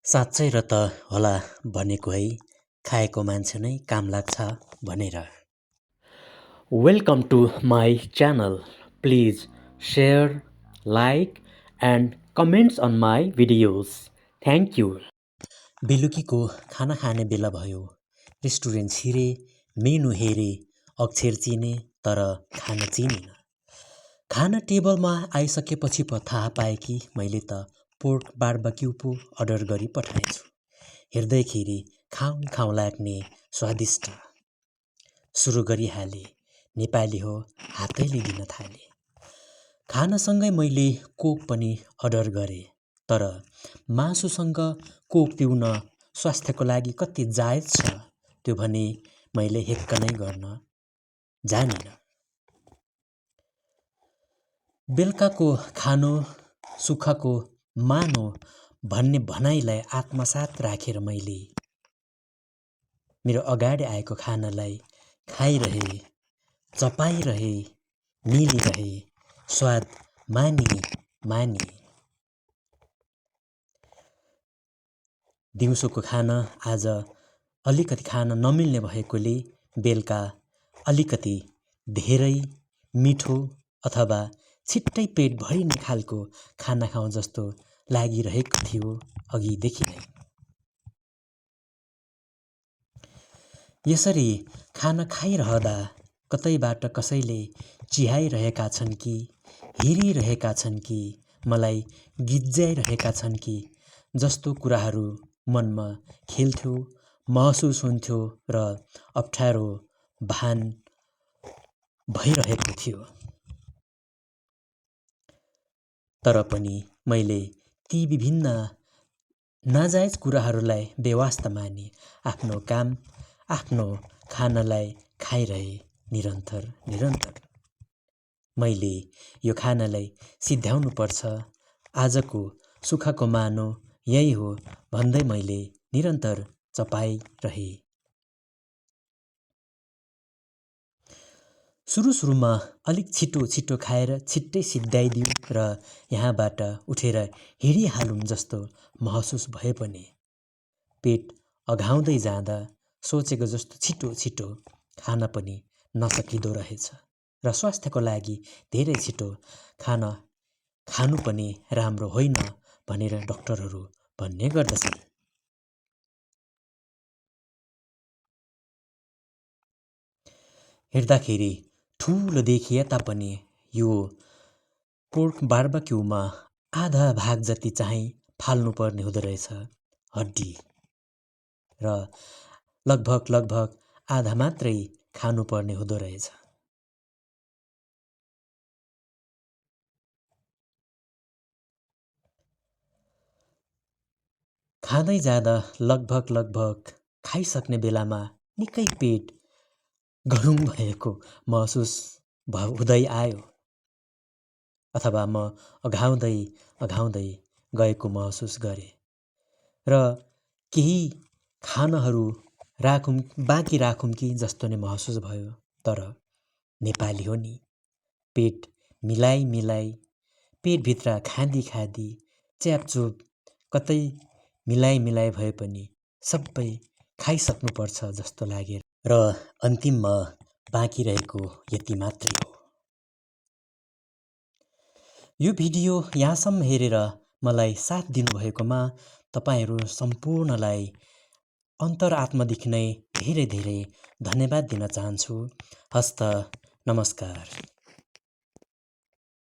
साँच्चै र त होला भनेको है, खाएको मान्छे नै काम लाग्छ भनेर। Welcome to my channel. Please share, like and comments on my videos. Thank you. बेलुकीको खाना खाने बेला भयो। रेस्टुरेन्ट छिरे, मेनु हेरे, अक्षर चिने तर खान चिनिन। खाना टेबलमा आइसकेपछि पो थाहा पाएँ कि मैले त पोर्क बार्बक्यू पो अर्डर गरी पठाएछु। हेर्दैखेरि खाउँ खाउँ लाग्ने स्वादिष्ट। सुरु गरिहाले, नेपाली हो हातैले दिन थाले। खानासँगै मैले कोक पनि अर्डर गरेँ, तर मासुसँग कोक पिउन स्वास्थ्यको लागि कति जायज छ त्यो भने मैले हेक्क नै गर्न जानिन। बेलुकाको खानो सुखको मानो भन्ने भनाइलाई आत्मसात राखेर मैले मेरो अगाडि आएको खानालाई खाइरहे, चपाइरहे, मिलिरहे, स्वाद मानी। दिउँसोको खाना आज अलिकति खान नमिल्ने भएकोले बेलुका अलिकति धेरै मिठो अथवा छिट्टै पेट भरिने खालको खाना खाउँ जस्तो लागिरहेको थियो अघिदेखि नै। यसरी खाना खाइरहँदा कतैबाट कसैले चिहाइरहेका छन् कि, हेरिरहेका छन् कि, मलाई गिज्जाइरहेका छन् कि जस्तो कुराहरू मनमा खेल्थ्यो, महसुस हुन्थ्यो र अप्ठ्यारो भान भइरहेको थियो। तर पनि मैले ती विभिन्न नाजायज कुराहरूलाई बेवास्ता माने आफ्नो काम, आफ्नो खानालाई खाइरहे निरन्तर। मैले यो खानालाई सिध्याउनु पर्छ, आजको सुखको मानो यही हो भन्दै मैले निरन्तर चपाइरहे। सुरुमा अलिक छिटो खाएर छिट्टै सिद्ध्याइदिउँ र यहाँबाट उठेर हिँडिहालौँ जस्तो महसुस भए पनि पेट अघाउँदै जाँदा सोचेको जस्तो छिटो खान पनि नसकिदो रहेछ र स्वास्थ्यको लागि धेरै छिटो खानु पनि राम्रो होइन भनेर डाक्टरहरू भन्ने गर्दछन्। हेर्दाखेरि ठुलो देखिए तापनि यो पोर्क बार्बक्यूमा आधा भाग जति चाहिँ फाल्नुपर्ने हुँदो रहेछ हड्डी र लगभग आधा मात्रै खानुपर्ने हुँदो रहेछ। खाँदै जाँदा लगभग खाइसक्ने बेलामा निकै पेट गरुङ भएको महसुस हुँदै आयो अथवा म अघाउँदै गएको महसुस गरेँ र केही खानाहरू बाँकी राखौँ कि जस्तो नै महसुस भयो। तर नेपाली हो नि, पेट मिलाई पेटभित्र खाँदी च्यापचुप कतै मिलाई भए पनि सबै खाइसक्नुपर्छ जस्तो लागेर र अन्तिममा बाँकी रहेको यति मात्रै हो। यो भिडियो यहाँसम्म हेरेर मलाई साथ दिनुभएकोमा तपाईहरू सम्पूर्णलाई अन्तरात्मादेखि नै धेरै धन्यवाद दिन चाहन्छु। हस्त नमस्कार।